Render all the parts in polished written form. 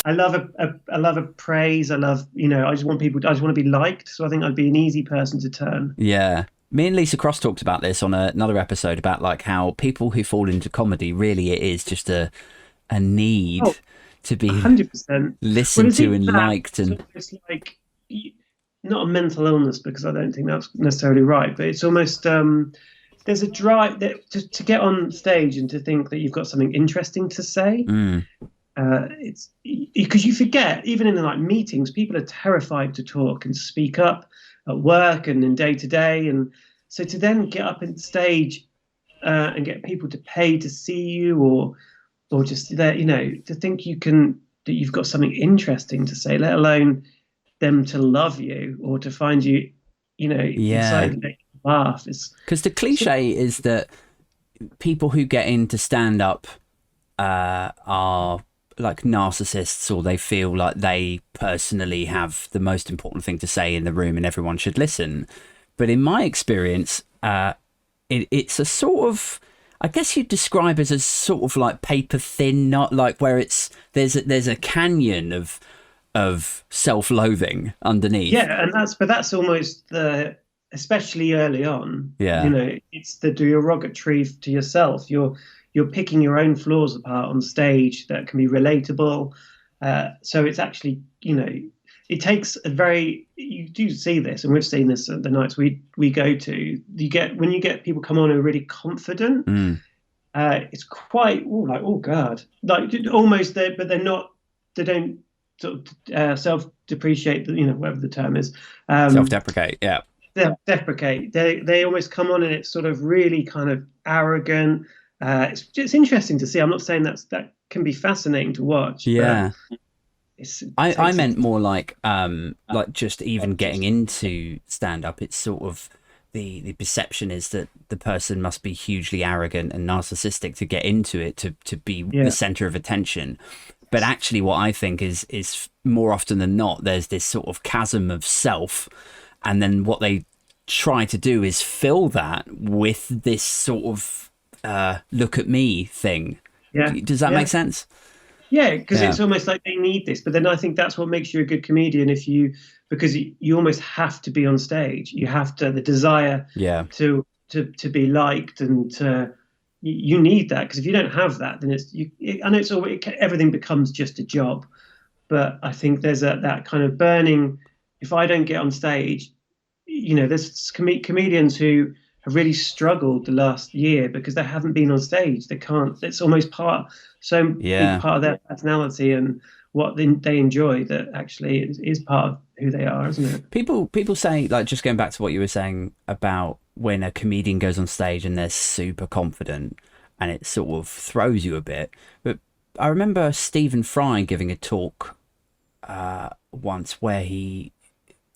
I love a praise. I love, I just want people. I just want to be liked. So I think I'd be an easy person to turn. Yeah. Me and Lisa Cross talked about this on another episode about like how people who fall into comedy, really it is just a need Oh, to be 100%. Well, listened it's to even and that. liked. It's And almost like not a mental illness because I don't think that's necessarily right, but it's almost there's a drive that to get on stage and to think that you've got something interesting to say. mm, It's because you forget, even in like meetings, people are terrified to talk and speak up at work and in day to day, and so to then get up on stage and get people to pay to see you, or just that, to think that you've got something interesting to say, let alone them to love you or to find you, yeah. excited, make you laugh. It's Because the so, cliche is that people who get into stand up are like narcissists, or they feel like they personally have the most important thing to say in the room and everyone should listen. But in my experience, it's a sort of, I guess you'd describe as a sort of like paper thin, not like where it's there's a canyon of self-loathing underneath. yeah, and that's almost especially early on, Yeah, it's the derogatory to yourself. You're picking your own flaws apart on stage that can be relatable. So it's actually, it takes you do see this, and we've seen this at the nights we go to. When you get people come on who are really confident, mm. it's quite like, oh God, like almost there, but they're not. They don't sort of self-depreciate. Whatever the term is. Self-deprecate. Yeah, Deprecate. They almost come on and it's sort of really kind of arrogant. It's interesting to see. I'm not saying that can be fascinating to watch, but yeah. it I takes a meant more like just even getting into stand up. It's sort of the perception is that the person must be hugely arrogant and narcissistic to get into it, to be the yeah, center of attention. But actually what I think is more often than not there's this sort of chasm of self, and then what they try to do is fill that with this sort of look at me thing. yeah, Does that make yeah. sense? Yeah, because Yeah, it's almost like they need this. But then I think that's what makes you a good comedian because you almost have to be on stage. You have to, the desire yeah, to be liked and you need that. Because if you don't have that, then I know everything becomes just a job. But I think there's that kind of burning, if I don't get on stage, there's comedians who have really struggled the last year because they haven't been on stage. They can't. It's almost so big yeah. part of their personality and what they enjoy that actually is part of who they are, isn't it? People say, like, just going back to what you were saying about when a comedian goes on stage and they're super confident and it sort of throws you a bit. But I remember Stephen Fry giving a talk once where he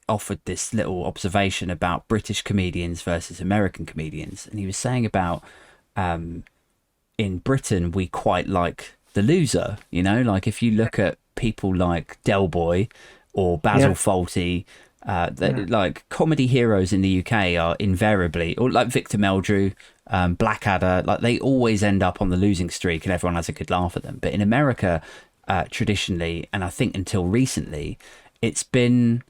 offered this little observation about British comedians versus American comedians, and he was saying about in Britain we quite like the loser, like if you look at people like Del Boy or Basil Yeah, Fawlty, yeah, like comedy heroes in the UK are invariably, or like Victor Meldrew, Blackadder, like they always end up on the losing streak and everyone has a good laugh at them. But in America, traditionally, and I think until recently, it's been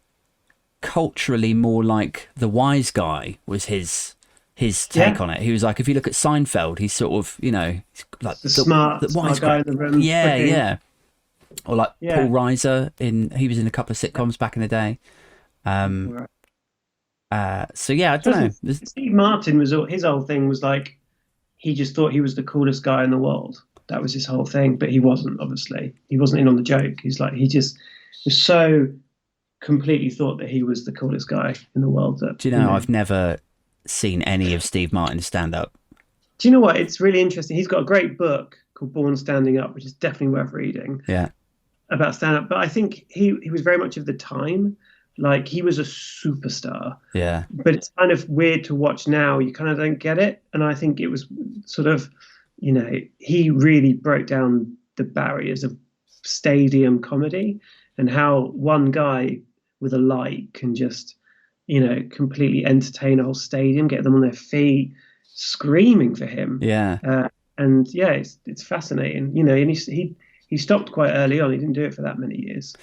culturally more like the wise guy was his take yeah. on it. He was like, if you look at Seinfeld, he's sort of, he's like The the smart guy wisecrack. in the room Yeah, looking. yeah. Or like Paul Yeah, Reiser he was in a couple of yeah. sitcoms back in the day. Um, Right. so yeah, I don't know. Steve Martin his whole thing was like he just thought he was the coolest guy in the world. That was his whole thing, but he wasn't. Obviously, he wasn't in on the joke. He's like he just was so completely thought that he was the coolest guy in the world. That Do you know, I've never seen any of Steve Martin's stand up. Do you know what? It's really interesting. He's got a great book called Born Standing Up, which is definitely worth reading Yeah. about stand up. But I think he was very much of the time. Like he was a superstar, Yeah. but it's kind of weird to watch now. You kind of don't get it. And I think it was sort of, he really broke down the barriers of stadium comedy and how one guy with a light can just, completely entertain a whole stadium, get them on their feet, screaming for him. Yeah. And yeah, it's fascinating, and he he stopped quite early on. He didn't do it for that many years.